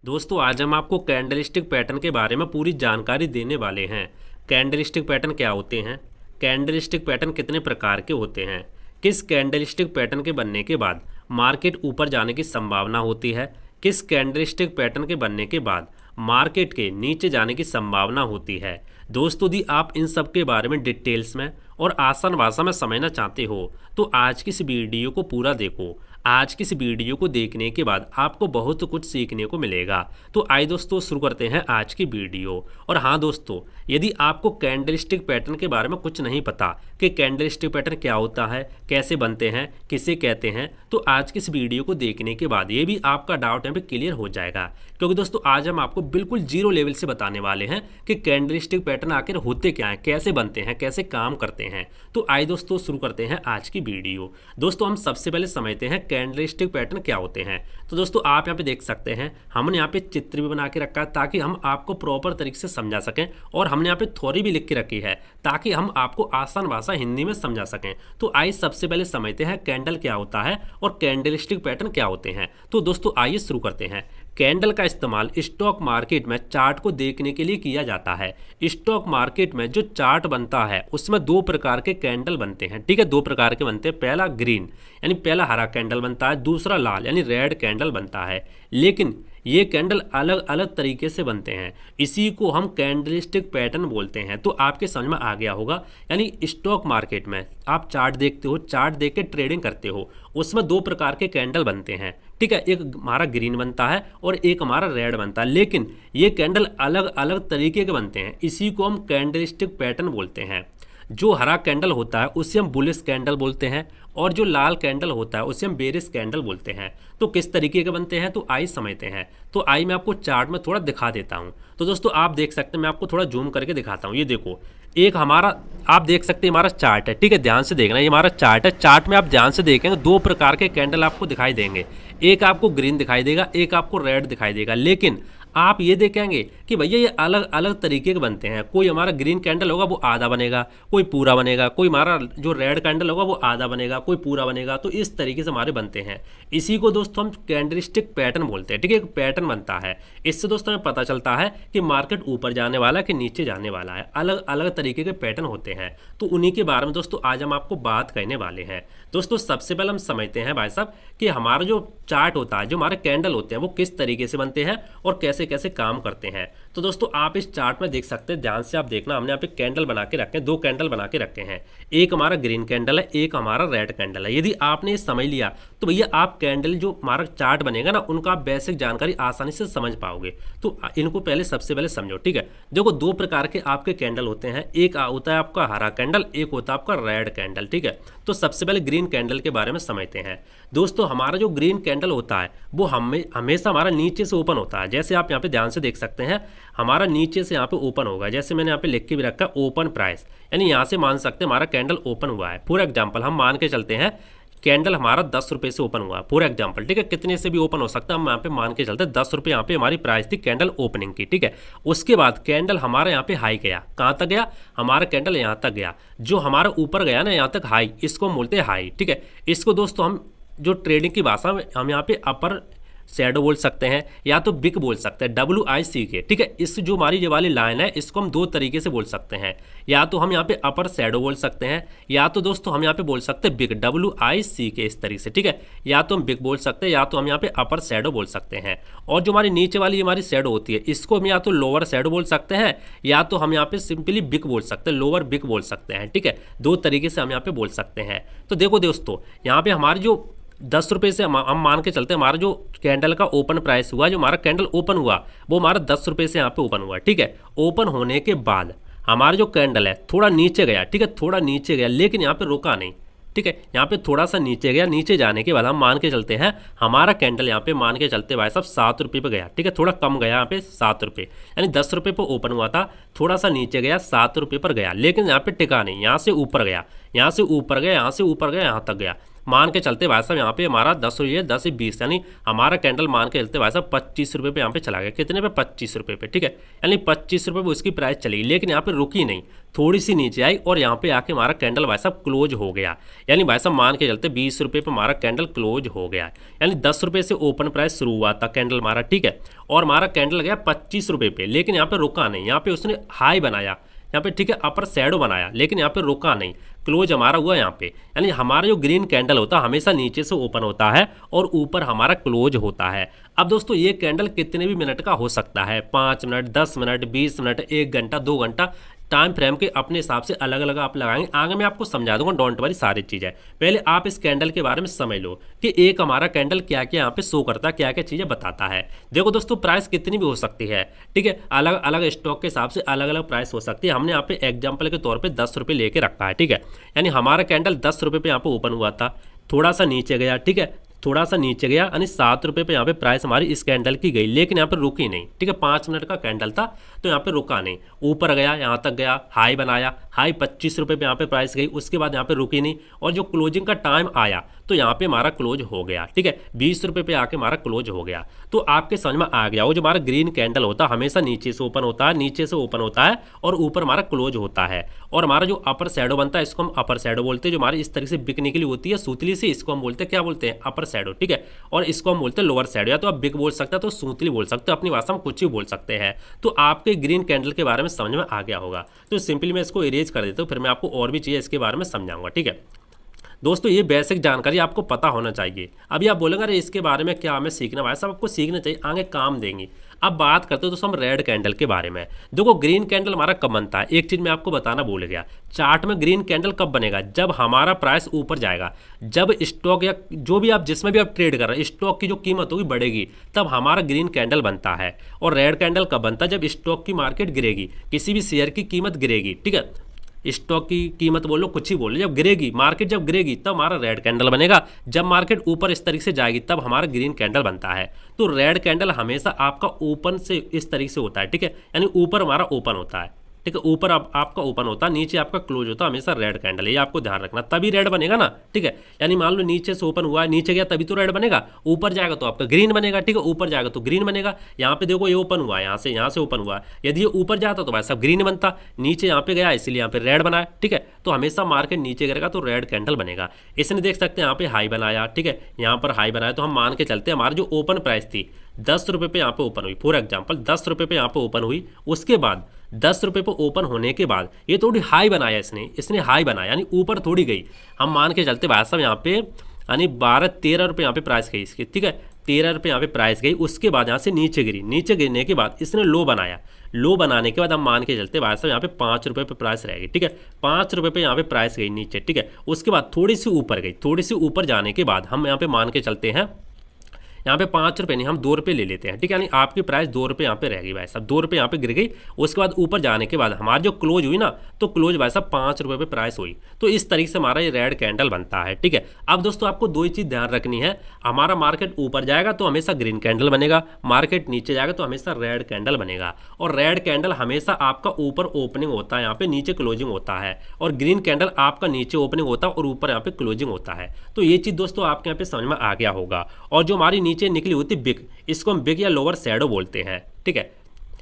दोस्तों आज हम आपको कैंडलस्टिक पैटर्न के बारे में पूरी जानकारी देने वाले हैं। कैंडलस्टिक पैटर्न क्या होते हैं, कैंडलस्टिक पैटर्न कितने प्रकार के होते हैं, किस कैंडलस्टिक पैटर्न के बनने के बाद मार्केट ऊपर जाने की संभावना होती है, किस कैंडलस्टिक पैटर्न के बनने के बाद मार्केट के नीचे जाने की संभावना होती है। दोस्तों यदि आप इन सब के बारे में डिटेल्स में और आसान भाषा में समझना चाहते हो तो आज की इस वीडियो को पूरा देखो। आज की इस वीडियो को देखने के बाद आपको बहुत कुछ सीखने को मिलेगा। तो आइए दोस्तों शुरू करते हैं आज की वीडियो। और हाँ दोस्तों, यदि आपको कैंडलस्टिक पैटर्न के बारे में कुछ नहीं पता कि कैंडलस्टिक पैटर्न क्या होता है, कैसे बनते हैं, किसे कहते हैं, तो आज की इस वीडियो को देखने के बाद ये भी आपका डाउट यहाँ पे क्लियर हो जाएगा। क्योंकि दोस्तों आज हम आपको बिल्कुल जीरो लेवल से बताने वाले हैं कि कैंडलस्टिक पैटर्न आखिर होते क्या हैं, कैसे बनते हैं, कैसे काम करते हैं। तो आइए दोस्तों शुरू करते हैं आज की वीडियो। दोस्तों हम सबसे पहले समझते हैं कैंडलस्टिक पैटर्न क्या होते हैं। तो दोस्तों आप यहाँ पे देख सकते हैं हमने यहाँ पे चित्र भी बना के रखा है ताकि हम आपको प्रॉपर तरीके से समझा सकें, और हमने यहाँ पे थ्योरी भी लिख के रखी है ताकि हम आपको आसान भाषा हिंदी में समझा सकें। तो आइए सबसे पहले समझते हैं कैंडल क्या होता है और कैंडलस्टिक पैटर्न क्या होते हैं। तो दोस्तों आइए शुरू करते हैं। कैंडल का इस्तेमाल स्टॉक मार्केट में चार्ट को देखने के लिए किया जाता है। स्टॉक मार्केट में जो चार्ट बनता है उसमें दो प्रकार के कैंडल बनते हैं, ठीक है, दो प्रकार के बनते हैं। पहला ग्रीन यानी पहला हरा कैंडल बनता है, दूसरा लाल यानी रेड कैंडल बनता है। लेकिन ये कैंडल अलग अलग तरीके से बनते हैं, इसी को हम कैंडलस्टिक पैटर्न बोलते हैं। तो आपके समझ में आ गया होगा। यानी स्टॉक मार्केट में आप चार्ट देखते हो, चार्ट देख के ट्रेडिंग करते हो, उसमें दो प्रकार के कैंडल बनते हैं, ठीक है। एक हमारा ग्रीन बनता है और एक हमारा रेड बनता है, लेकिन ये कैंडल अलग अलग तरीके के बनते हैं, इसी को हम कैंडलस्टिक पैटर्न बोलते हैं। जो हरा कैंडल होता है उसे हम बुलिश कैंडल बोलते हैं, और जो लाल कैंडल होता है उसे हम बेरिश कैंडल बोलते हैं। तो किस तरीके के बनते हैं तो आइए समझते हैं। तो आइए मैं आपको चार्ट में थोड़ा दिखा देता हूं। तो दोस्तों आप देख सकते हैं, मैं आपको थोड़ा जूम करके दिखाता हूं। ये देखो, एक हमारा आप देख सकते हैं हमारा चार्ट है, ठीक है, ध्यान से देखना, ये हमारा चार्ट है। चार्ट में आप ध्यान से देखेंगे दो प्रकार के कैंडल आपको दिखाई देंगे, एक आपको ग्रीन दिखाई देगा, एक आपको रेड दिखाई देगा। लेकिन आप ये देखेंगे कि भैया ये अलग अलग तरीके के बनते हैं। कोई हमारा ग्रीन कैंडल होगा वो आधा बनेगा, कोई पूरा बनेगा, कोई हमारा जो रेड कैंडल होगा वो आधा बनेगा, कोई पूरा बनेगा। तो इस तरीके से हमारे बनते हैं, इसी को दोस्तों हम कैंडलस्टिक पैटर्न बोलते हैं, ठीक है। एक पैटर्न बनता है, इससे दोस्तों हमें पता चलता है कि मार्केट ऊपर जाने वाला है कि नीचे जाने वाला है। अलग अलग तरीके के पैटर्न होते हैं, तो उन्हीं के बारे में दोस्तों आज हम आपको बात करने वाले हैं। दोस्तों सबसे पहले हम समझते हैं भाई साहब कि हमारा जो चार्ट होता है, जो हमारे कैंडल होते हैं, वो किस तरीके से बनते हैं और कैसे कैसे काम करते हैं। तो दोस्तों आप इस चार्ट में देख सकते हैं, ध्यान से आप देखना, हमने यहाँ पे कैंडल बना के रखे हैं, दो कैंडल बना के रखे हैं, एक हमारा ग्रीन कैंडल है, एक हमारा रेड कैंडल है। यदि आपने ये समझ लिया तो भैया आप कैंडल जो हमारा चार्ट बनेगा ना, उनका आप बेसिक जानकारी आसानी से समझ पाओगे। तो इनको पहले सबसे पहले समझो, ठीक है। देखो दो प्रकार के आपके कैंडल होते हैं, एक होता है आपका हरा कैंडल, एक होता है आपका रेड कैंडल, ठीक है। तो सबसे पहले ग्रीन कैंडल के बारे में समझते हैं। दोस्तों हमारा जो ग्रीन कैंडल होता है वो हमेशा हमारा नीचे से ओपन होता है। जैसे आप यहाँ पे ध्यान से देख सकते हैं, हमारा नीचे से यहाँ पे ओपन होगा, जैसे मैंने यहाँ पे लिख के भी रखा है ओपन प्राइस, यानी यहाँ से मान सकते हैं हमारा कैंडल ओपन हुआ है। फॉर एग्जाम्पल हम मान के चलते हैं कैंडल हमारा 10 रुपये से ओपन हुआ, फॉर एग्जाम्पल, ठीक है, कितने से भी ओपन हो सकता है, हम यहाँ पे मान के चलते हैं 10 रुपये यहाँ पे हमारी प्राइस थी कैंडल ओपनिंग की, ठीक है। उसके बाद कैंडल हमारे यहाँ पे हाई गया, कहाँ तक गया, हमारा कैंडल यहाँ तक गया, जो हमारा ऊपर गया ना यहाँ तक हाई, इसको हम बोलते हैं हाई, ठीक है। इसको दोस्तों हम जो ट्रेडिंग की भाषा में हम यहाँ पे अपर शैडो बोल सकते हैं, या तो बिग बोल सकते हैं, WICK, ठीक है। इस जो हमारी ये वाली लाइन है इसको हम दो तरीके से बोल सकते हैं, या तो हम यहाँ पे अपर शैडो बोल सकते हैं, या तो दोस्तों हम यहाँ पे बोल सकते हैं बिग, WICK, इस तरीके से, ठीक है। या तो हम बिग बोल सकते हैं, या तो हम यहाँ पे अपर शैडो बोल सकते हैं। और जो हमारी नीचे वाली हमारी शैडो होती है इसको हम या तो लोअर शैडो बोल सकते हैं, या तो हम यहाँ पे सिंपली बिग बोल सकते हैं, लोअर बिग बोल सकते हैं, ठीक है। दो तरीके से हम यहाँ पे बोल सकते हैं। तो देखो दोस्तों यहाँ पे हमारी जो 10 रुपये से हम मान के चलते हैं, हमारा जो कैंडल का ओपन प्राइस हुआ, जो हमारा कैंडल ओपन हुआ वो हमारा 10 रुपये से यहाँ पे ओपन हुआ, ठीक है। ओपन होने के बाद हमारा जो कैंडल है थोड़ा नीचे गया, ठीक है, थोड़ा नीचे गया, लेकिन यहाँ पे रुका नहीं, ठीक है। यहाँ पे थोड़ा सा नीचे गया, नीचे जाने के बाद हम मान के चलते हैं हमारा कैंडल यहाँ पे मान के चलते भाई साहब 7 रुपये पे गया, ठीक है, थोड़ा कम गया यहाँ पे 7 रुपये, यानी 10 रुपये पर ओपन हुआ था, थोड़ा सा नीचे गया 7 रुपये पर गया, लेकिन यहाँ पे टिका नहीं, यहाँ से ऊपर गया, यहाँ से ऊपर गया, यहाँ से ऊपर गया, यहाँ तक गया। मान के चलते भाई साहब यहाँ पे हमारा 10 रुपये 10 से 20 यानी हमारा कैंडल मान के चलते भाई साहब 25 रुपये पे यहाँ पे चला गया। कितने पे? 25 रुपये पे, ठीक है। यानी 25 रुपये पे उसकी प्राइस चली, लेकिन यहाँ पे रुकी नहीं, थोड़ी सी नीचे आई और यहाँ पे आके हमारा कैंडल भाई साहब क्लोज हो गया। यानी भाई साहब मान के चलते 20 रुपये पे हमारा कैंडल क्लोज हो गया। यानी 10 रुपये से ओपन प्राइस शुरू हुआ था कैंडल हमारा, ठीक है, और हमारा कैंडल गया 25 रुपये पे, लेकिन यहाँ पे रुका नहीं, यहाँ पे उसने हाई बनाया यहाँ पे, ठीक है, अपर शैडो बनाया, लेकिन यहाँ पे रुका नहीं, क्लोज हमारा हुआ यहाँ पे। यानी हमारा जो ग्रीन कैंडल होता है हमेशा नीचे से ओपन होता है और ऊपर हमारा क्लोज होता है। अब दोस्तों ये कैंडल कितने भी मिनट का हो सकता है, 5 मिनट, 10 मिनट, 20 मिनट, 1 घंटा, 2 घंटा, टाइम फ्रेम के अपने हिसाब से अलग अलग आप लगाएंगे। आगे मैं आपको समझा दूंगा, डोंट वरी, सारी चीज़ें। पहले आप इस कैंडल के बारे में समझ लो कि एक हमारा कैंडल क्या क्या यहाँ पे शो करता है, क्या क्या चीज़ें बताता है। देखो दोस्तों प्राइस कितनी भी हो सकती है, ठीक है, अलग अलग स्टॉक के हिसाब से अलग अलग प्राइस हो सकती है। हमने यहाँ पे एग्जाम्पल के तौर पर 10 रुपये लेके रखा है, ठीक है। यानी हमारा कैंडल 10 रुपये पे यहाँ पे ओपन हुआ था, थोड़ा सा नीचे गया, ठीक है, थोड़ा सा नीचे गया, यानी 7 रुपये पे यहाँ पे प्राइस हमारी इस कैंडल की गई, लेकिन यहाँ पे रुकी नहीं, ठीक है। 5 मिनट का कैंडल था तो यहाँ पे रुका नहीं, ऊपर गया, यहाँ तक गया, हाई बनाया, हाई 25 रुपये पे यहाँ पे प्राइस गई, उसके बाद यहाँ पे रुकी नहीं, और जो क्लोजिंग का टाइम आया तो यहाँ पे हमारा क्लोज हो गया, ठीक है, 20 रुपये पे आके हमारा क्लोज हो गया। तो आपके समझ में आ गया, वो जो हमारा ग्रीन कैंडल होता है हमेशा नीचे से ओपन होता है, नीचे से ओपन होता है और ऊपर हमारा क्लोज होता है। और हमारा जो अपर शैडो बनता है इसको हम अपर शैडो बोलते हैं, जो हमारी इस तरीके से बिक निकली होती है सूतली से, इसको हम बोलते हैं, क्या बोलते हैं? अपर शैडो, ठीक है। और इसको हम बोलते हैं लोअर शैडो, या तो आप बिग बोल सकते हैं तो सूतली बोल सकते हो, अपनी भाषा में कुछ भी बोल सकते हैं। तो आपके ग्रीन कैंडल के बारे में समझ में आ गया होगा। तो सिंपली मैं इसको इरेज कर देता हूँ, फिर मैं आपको और भी चीज़ें इसके बारे में समझाऊंगा, ठीक है। दोस्तों ये बेसिक जानकारी आपको पता होना चाहिए। अभी आप बोलेंगे अरे इसके बारे में क्या हमें सीखना है, सब आपको सीखना चाहिए, आगे काम देंगी। अब बात करते हो दोस्तों हम रेड कैंडल के बारे में। देखो ग्रीन कैंडल हमारा कब बनता है, एक चीज़ मैं आपको बताना भूल गया, चार्ट में ग्रीन कैंडल कब बनेगा? जब हमारा प्राइस ऊपर जाएगा, जब स्टॉक या जो भी आप जिसमें भी आप ट्रेड कर रहे हैं स्टॉक की जो कीमत होगी बढ़ेगी, तब हमारा ग्रीन कैंडल बनता है। और रेड कैंडल कब बनता है? जब स्टॉक की मार्केट गिरेगी, किसी भी शेयर की कीमत गिरेगी, ठीक है, स्टॉक की कीमत बोलो, कुछ ही बोलो, जब गिरेगी मार्केट, जब गिरेगी तब हमारा रेड कैंडल बनेगा। जब मार्केट ऊपर इस तरीके से जाएगी तब हमारा ग्रीन कैंडल बनता है। तो रेड कैंडल हमेशा आपका ओपन से इस तरीके से होता है, ठीक है, यानी ऊपर हमारा ओपन होता है, ठीक है, ऊपर आपका ओपन होता है, नीचे आपका क्लोज होता है, हमेशा रेड कैंडल है, ये आपको ध्यान रखना, तभी रेड बनेगा ना, ठीक है। यानी मान लो नीचे से ओपन हुआ है, नीचे गया तभी तो रेड बनेगा, ऊपर जाएगा तो आपका ग्रीन बनेगा, ठीक है, ऊपर जाएगा तो ग्रीन बनेगा। यहाँ पे देखो ये ओपन हुआ है, यहाँ से ओपन हुआ है, यदि ये ऊपर जाता तो भाई साहब ग्रीन बनता, नीचे यहाँ पे गया इसलिए यहाँ पे रेड बनाया, ठीक है। तो हमेशा मार्केट नीचे गिरेगा तो रेड कैंडल बनेगा। इसने देख सकते हैं यहाँ पे हाई बनाया, ठीक है, यहाँ पर हाई बनाया, तो हम मान के चलते हैं हमारी जो ओपन प्राइस थी 10 रुपये पे यहाँ पे ओपन हुई, फॉर एग्जाम्पल 10 रुपये पे यहाँ पे ओपन हुई, उसके बाद 10 रुपये पे ओपन होने के बाद ये थोड़ी हाई बनाया, इसने हाई बनाया, यानी ऊपर थोड़ी गई, हम मान के चलते भाई साहब यहाँ पे यानी 12-13 रुपये यहाँ पे प्राइस गई इसकी, ठीक है, 13 रुपये यहाँ पे प्राइस गई। उसके बाद यहाँ से नीचे गिरी, नीचे गिरने के बाद इसने लो बनाया, लो बनाने के बाद हम मान के चलते भाई साहब यहाँ पे 5 रुपये पे प्राइस रहेगी, ठीक है, 5 रुपये पे यहाँ पे प्राइस गई नीचे, ठीक है। उसके बाद थोड़ी सी ऊपर गई, थोड़ी सी ऊपर जाने के बाद हम यहाँ पे मान के चलते हैं यहाँ पे 5 रुपये नहीं हम 2 रुपये ले लेते हैं, ठीक है, यानी आपकी प्राइस 2 रुपये यहाँ पे रहेगी भाई साहब, 2 रुपये यहाँ पे गिर गई। उसके बाद ऊपर जाने के बाद हमारी जो क्लोज हुई ना, तो क्लोज भाई साहब 5 रुपये पे प्राइस हुई। तो इस तरीके से हमारा ये रेड कैंडल बनता है, ठीक है। अब दोस्तों आपको दो ही चीज़ ध्यान रखनी है, हमारा मार्केट ऊपर जाएगा तो हमेशा ग्रीन कैंडल बनेगा, मार्केट नीचे जाएगा तो हमेशा रेड कैंडल बनेगा। और रेड कैंडल हमेशा आपका ऊपर ओपनिंग होता है, यहाँ पे नीचे क्लोजिंग होता है, और ग्रीन कैंडल आपका नीचे ओपनिंग होता है और ऊपर यहाँ पे क्लोजिंग होता है। तो ये चीज़ दोस्तों आपके यहाँ पे समझ में आ गया होगा। और जो हमारी नीचे निकली होती बिग, इसको हम बिग या लोअर शैडो बोलते हैं, ठीक है।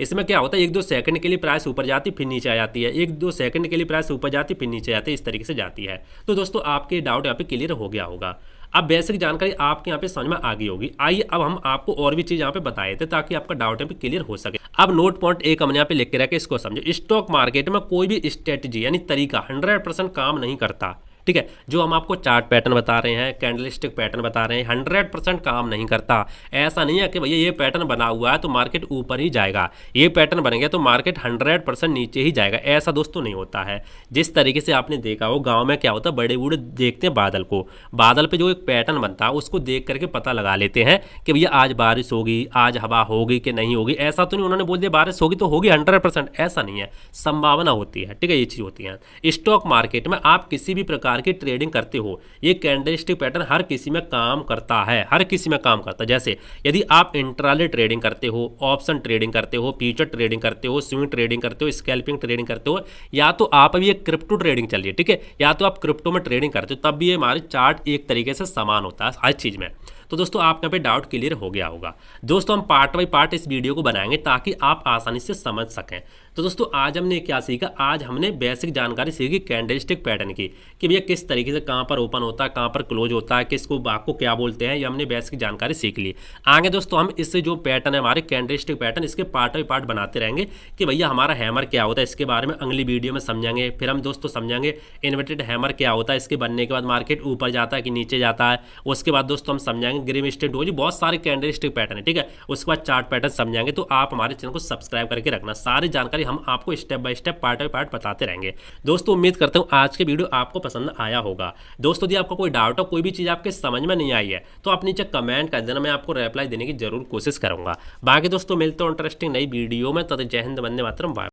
इसमें क्या होता है 1-2 सेकंड के लिए प्राइस ऊपर जाती फिर नीचे आ जाती है, 1-2 सेकंड के लिए प्राइस ऊपर जाती फिर नीचे आती है, इस तरीके से जाती है। तो दोस्तों आपके डाउट यहाँ पे क्लियर हो गया होगा। अब बेसिक जानकारी आपके यहाँ पे समझ में आ गई होगी। आइए अब हम आपको और भी चीज़ यहाँ पे बताए थे ताकि आपका डाउट यहाँ पे क्लियर हो सके। अब नोट पॉइंट एक हमने यहाँ पे लिख के रखे, इसको समझो। स्टॉक मार्केट में कोई भी स्ट्रेटजी यानी तरीका 100% काम नहीं करता, ठीक है। जो हम आपको चार्ट पैटर्न बता रहे हैं, कैंडलस्टिक पैटर्न बता रहे हैं, 100% काम नहीं करता। ऐसा नहीं है कि भैया ये पैटर्न बना हुआ है तो मार्केट ऊपर ही जाएगा, ये पैटर्न बन गया तो मार्केट 100% नीचे ही जाएगा, ऐसा दोस्तों नहीं होता है। जिस तरीके से आपने देखा हो गांव में क्या होता है, बड़े बूढ़े देखते हैं बादल को, बादल पे जो एक पैटर्न बनता है उसको देख करके पता लगा लेते हैं कि भैया आज बारिश होगी, आज हवा होगी कि नहीं होगी। ऐसा तो नहीं उन्होंने बोल दिया बारिश होगी तो होगी 100%, ऐसा नहीं है, संभावना होती है, ठीक है, ये चीज़ होती है। स्टॉक मार्केट में आप किसी भी प्रकार प्रकार की ट्रेडिंग करते हो, ये कैंडलस्टिक पैटर्न हर किसी में काम करता है, हर किसी में काम करता है। जैसे यदि आप इंट्राडे ट्रेडिंग करते हो, ऑप्शन ट्रेडिंग करते हो, फ्यूचर ट्रेडिंग करते हो, स्विंग ट्रेडिंग करते हो, स्कैल्पिंग ट्रेडिंग करते हो, या तो आप अभी एक क्रिप्टो ट्रेडिंग चल रही है, ठीक है, या तो आप क्रिप्टो में ट्रेडिंग करते हो, तब भी ये हमारे चार्ट एक तरीके से समान होता है हर चीज़ में। तो दोस्तों आपके यहाँ पे डाउट क्लियर हो गया होगा। दोस्तों हम पार्ट बाई पार्ट इस वीडियो को बनाएंगे ताकि आप आसानी से समझ सकें। तो दोस्तों आज हमने क्या सीखा, आज हमने बेसिक जानकारी सीखी कैंडलस्टिक पैटर्न की कि भैया किस तरीके से कहाँ पर ओपन होता है, कहाँ पर क्लोज होता है, किसको आपको क्या बोलते हैं, ये हमने बेसिक जानकारी सीख ली। आगे दोस्तों हम इससे जो पैटर्न है हमारे कैंडलस्टिक पैटर्न, इसके पार्ट बाई पार्ट बनाते रहेंगे कि भैया हमारा हैमर क्या होता है, इसके बारे में अगली वीडियो में समझेंगे। फिर हम दोस्तों समझेंगे इन्वर्टेड हैमर क्या होता है, इसके बनने के बाद मार्केट ऊपर जाता है कि नीचे जाता है। उसके बाद दोस्तों हम समझाएंगे ग्रीन स्टेट डोजी, बहुत सारे कैंडलस्टिक पैटर्न है, ठीक है। उसके बाद चार्ट पैटर्न समझाएंगे। तो आप हमारे चैनल को सब्सक्राइब करके रखना, सारी जानकारी हम आपको step by step part by part बताते रहेंगे। दोस्तों उम्मीद करता हूँ आज के वीडियो आपको पसंद आया होगा। दोस्तों यदि आपको कोई डाउट हो, कोई भी चीज़ आपके समझ में नहीं आई है, तो आप नीचे कमेंट कर देना, मैं आपको रिप्लाई देने की जरूर कोशिश करूंगा। बाकी दोस्तों मिलते हो इंटरेस्टिंग नई वीडियो में, तब तक जय हिंद, वंदे मातरम, बाय।